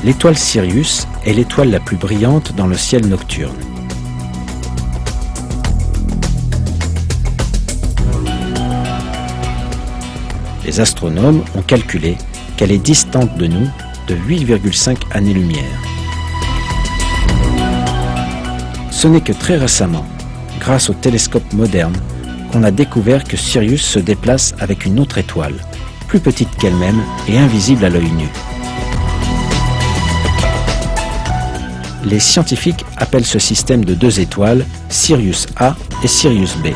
L'étoile Sirius est l'étoile la plus brillante dans le ciel nocturne. Les astronomes ont calculé qu'elle est distante de nous de 8,5 années-lumière. Ce n'est que très récemment, grâce aux télescopes modernes, qu'on a découvert que Sirius se déplace avec une autre étoile, plus petite qu'elle-même et invisible à l'œil nu. Les scientifiques appellent ce système de deux étoiles Sirius A et Sirius B.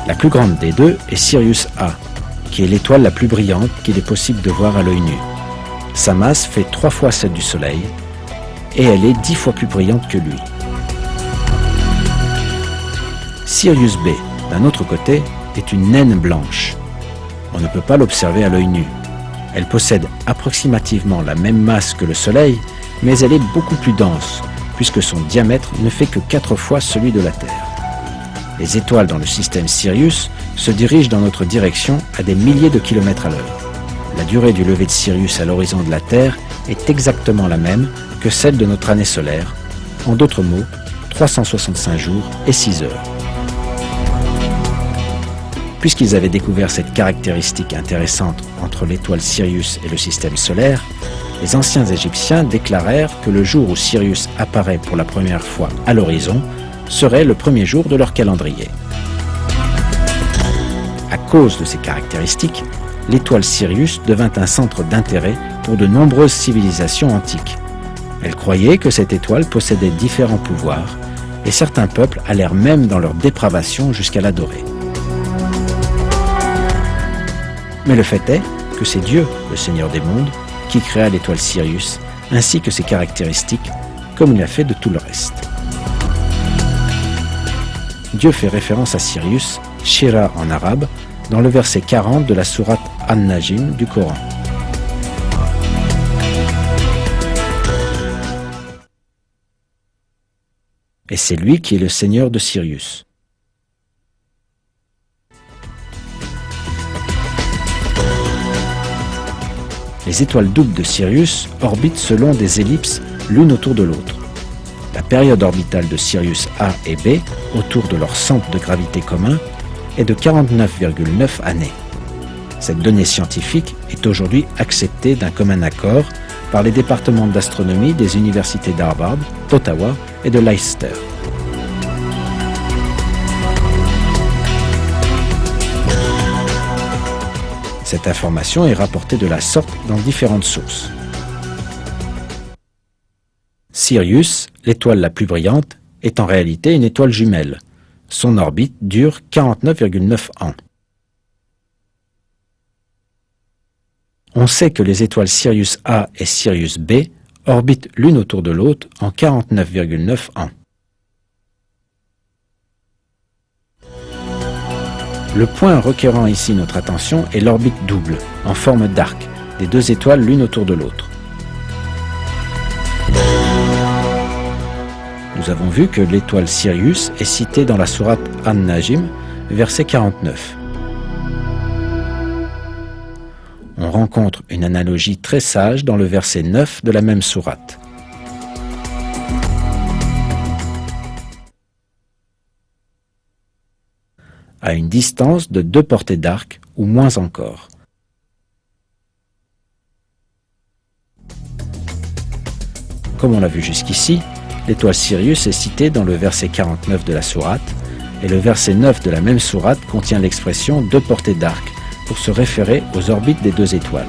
La plus grande des deux est Sirius A, qui est l'étoile la plus brillante qu'il est possible de voir à l'œil nu. Sa masse fait 3 fois celle du Soleil et elle est 10 fois plus brillante que lui. Sirius B, d'un autre côté, est une naine blanche. On ne peut pas l'observer à l'œil nu. Elle possède approximativement la même masse que le Soleil, mais elle est beaucoup plus dense, puisque son diamètre ne fait que 4 fois celui de la Terre. Les étoiles dans le système Sirius se dirigent dans notre direction à des milliers de kilomètres à l'heure. La durée du lever de Sirius à l'horizon de la Terre est exactement la même que celle de notre année solaire, en d'autres mots, 365 jours et 6 heures. Puisqu'ils avaient découvert cette caractéristique intéressante entre l'étoile Sirius et le système solaire, les anciens Égyptiens déclarèrent que le jour où Sirius apparaît pour la première fois à l'horizon serait le premier jour de leur calendrier. À cause de ces caractéristiques, l'étoile Sirius devint un centre d'intérêt pour de nombreuses civilisations antiques. Elles croyaient que cette étoile possédait différents pouvoirs, et certains peuples allèrent même dans leur dépravation jusqu'à l'adorer. Mais le fait est que c'est Dieu, le Seigneur des mondes, qui créa l'étoile Sirius, ainsi que ses caractéristiques, comme il a fait de tout le reste. Dieu fait référence à Sirius, Shira en arabe, dans le verset 40 de la sourate An-Najm du Coran. Et c'est lui qui est le Seigneur de Sirius. Les étoiles doubles de Sirius orbitent selon des ellipses l'une autour de l'autre. La période orbitale de Sirius A et B, autour de leur centre de gravité commun, est de 49,9 années. Cette donnée scientifique est aujourd'hui acceptée d'un commun accord par les départements d'astronomie des universités d'Harvard, d'Ottawa et de Leicester. Cette information est rapportée de la sorte dans différentes sources. Sirius, l'étoile la plus brillante, est en réalité une étoile jumelle. Son orbite dure 49,9 ans. On sait que les étoiles Sirius A et Sirius B orbitent l'une autour de l'autre en 49,9 ans. Le point requérant ici notre attention est l'orbite double, en forme d'arc, des deux étoiles l'une autour de l'autre. Nous avons vu que l'étoile Sirius est citée dans la sourate An-Najm, verset 49. On rencontre une analogie très sage dans le verset 9 de la même sourate. À une distance de 2 portées d'arc, ou moins encore. Comme on l'a vu jusqu'ici, l'étoile Sirius est citée dans le verset 49 de la sourate, et le verset 9 de la même sourate contient l'expression 2 portées d'arc, pour se référer aux orbites des deux étoiles.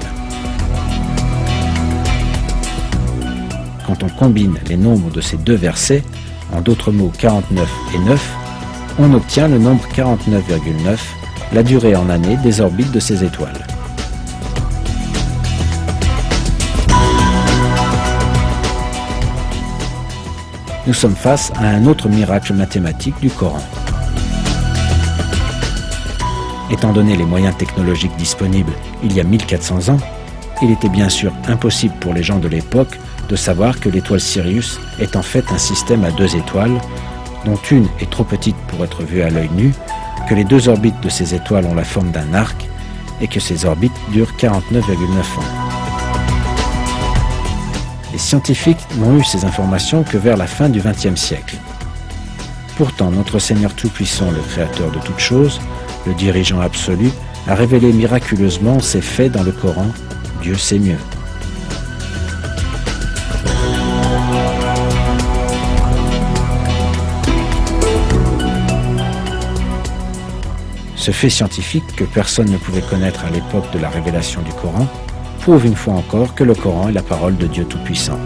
Quand on combine les nombres de ces deux versets, en d'autres mots 49 et 9, on obtient le nombre 49,9, la durée en années des orbites de ces étoiles. Nous sommes face à un autre miracle mathématique du Coran. Étant donné les moyens technologiques disponibles il y a 1400 ans, il était bien sûr impossible pour les gens de l'époque de savoir que l'étoile Sirius est en fait un système à 2 étoiles, dont une est trop petite pour être vue à l'œil nu, que les 2 orbites de ces étoiles ont la forme d'un arc et que ces orbites durent 49,9 ans. Les scientifiques n'ont eu ces informations que vers la fin du XXe siècle. Pourtant, notre Seigneur Tout-Puissant, le Créateur de toutes choses, le dirigeant absolu, a révélé miraculeusement ces faits dans le Coran. Dieu sait mieux. Ce fait scientifique que personne ne pouvait connaître à l'époque de la révélation du Coran prouve une fois encore que le Coran est la parole de Dieu Tout-Puissant.